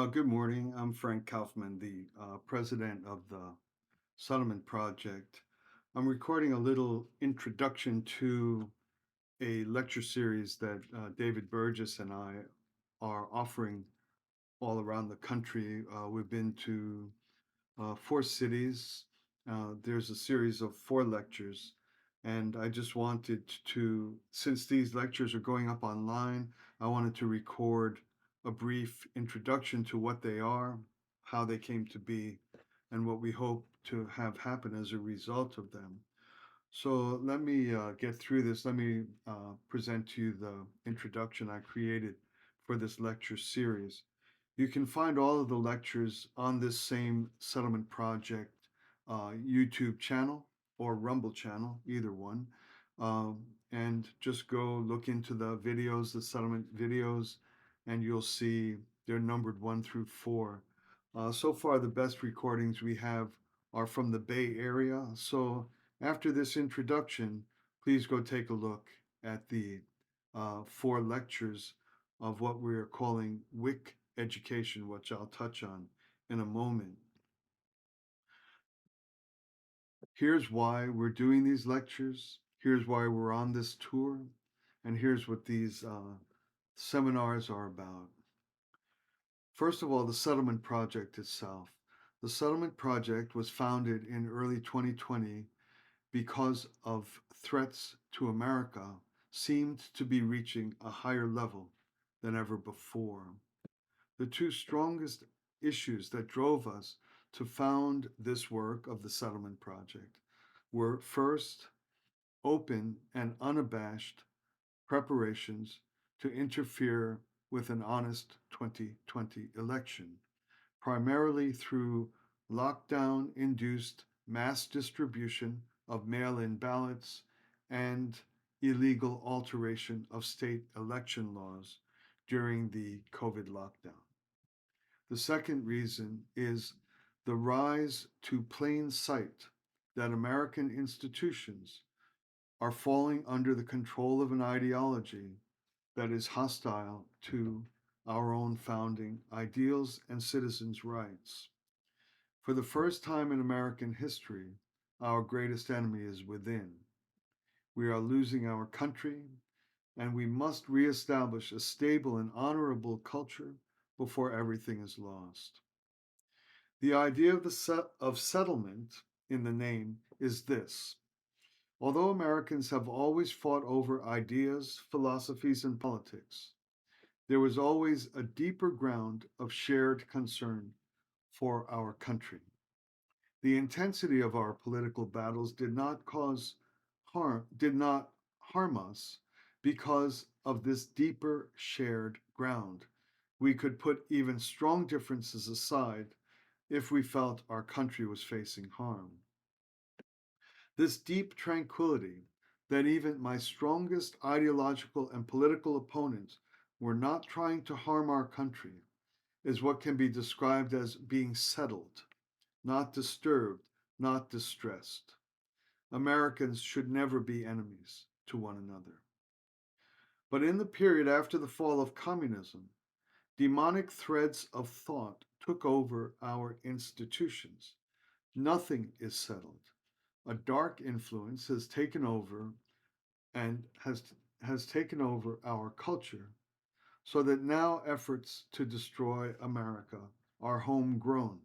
Good morning. I'm Frank Kaufman, the president of the Settlement Project. I'm recording a little introduction to a lecture series that David Burgess and I are offering all around the country. We've been to four cities. There's a series of four lectures, and I just wanted to, since these lectures are going up online, I wanted to record a brief introduction to what they are, how they came to be, and what we hope to have happen as a result of them. So let me get through this. Let me present to you the introduction I created for this lecture series. You can find all of the lectures on this same Settlement Project YouTube channel or Rumble channel, either one. And just go look into the videos, the settlement videos, and you'll see they're numbered 1 through 4. So far, the best recordings we have are from the Bay Area. So after this introduction, please go take a look at the four lectures of what we are calling WICC Education, which I'll touch on in a moment. Here's why we're doing these lectures. Here's why we're on this tour. And here's what these seminars are about. First of all, the Settlement Project itself. The Settlement Project was founded in early 2020 because of threats to America seemed to be reaching a higher level than ever before. The two strongest issues that drove us to found this work of the Settlement Project were first, open and unabashed preparations to interfere with an honest 2020 election, primarily through lockdown induced mass distribution of mail in ballots and illegal alteration of state election laws during the COVID lockdown. The second reason is the rise to plain sight that American institutions are falling under the control of an ideology that is hostile to our own founding ideals and citizens' rights. For the first time in American history, our greatest enemy is within. We are losing our country, and we must reestablish a stable and honorable culture before everything is lost. The idea of settlement in the name is this. Although Americans have always fought over ideas, philosophies, and politics, there was always a deeper ground of shared concern for our country. The intensity of our political battles did not harm us because of this deeper shared ground. We could put even strong differences aside if we felt our country was facing harm. This deep tranquility that even my strongest ideological and political opponents were not trying to harm our country is what can be described as being settled, not disturbed, not distressed. Americans should never be enemies to one another. But in the period after the fall of communism, demonic threads of thought took over our institutions. Nothing is settled. A dark influence has taken over and has taken over our culture so that now efforts to destroy America are homegrown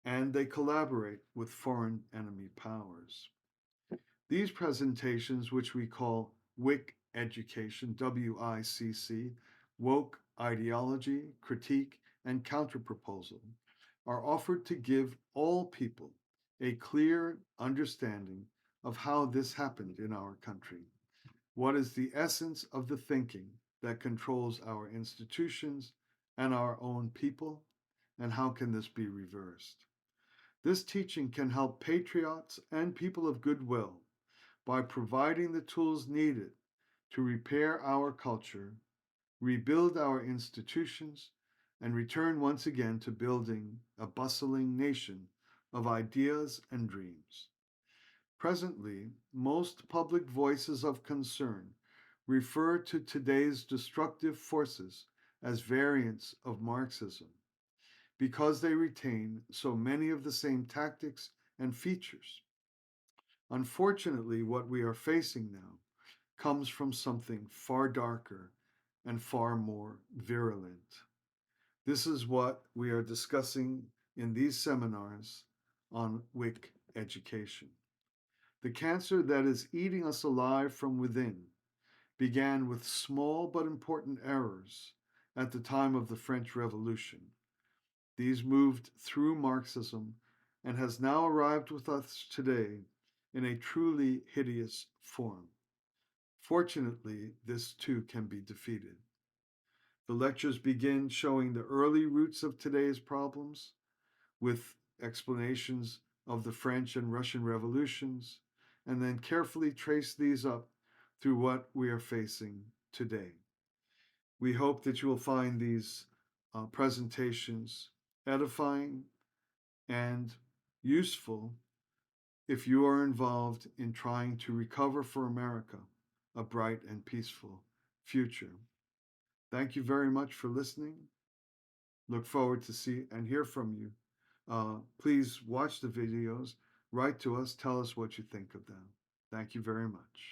and they collaborate with foreign enemy powers. These presentations, which we call WIC Education, WICC, Woke Ideology, Critique, and Counterproposal, are offered to give all people a clear understanding of how this happened in our country. What is the essence of the thinking that controls our institutions and our own people, and how can this be reversed? This teaching can help patriots and people of goodwill by providing the tools needed to repair our culture, rebuild our institutions, and return once again to building a bustling nation of ideas and dreams. Presently, most public voices of concern refer to today's destructive forces as variants of Marxism. because they retain so many of the same tactics and features. Unfortunately, what we are facing now comes from something far darker and far more virulent. This is what we are discussing in these seminars on WICC education. The cancer that is eating us alive from within began with small but important errors at the time of the French Revolution. These moved through Marxism and has now arrived with us today in a truly hideous form. Fortunately, this too can be defeated. The lectures begin showing the early roots of today's problems with explanations of the French and Russian revolutions, and then carefully trace these up through what we are facing today. We hope that you will find these presentations edifying and useful if you are involved in trying to recover for America a bright and peaceful future. Thank you very much for listening. Look forward to see and hear from you. Please watch the videos, write to us, tell us what you think of them. Thank you very much.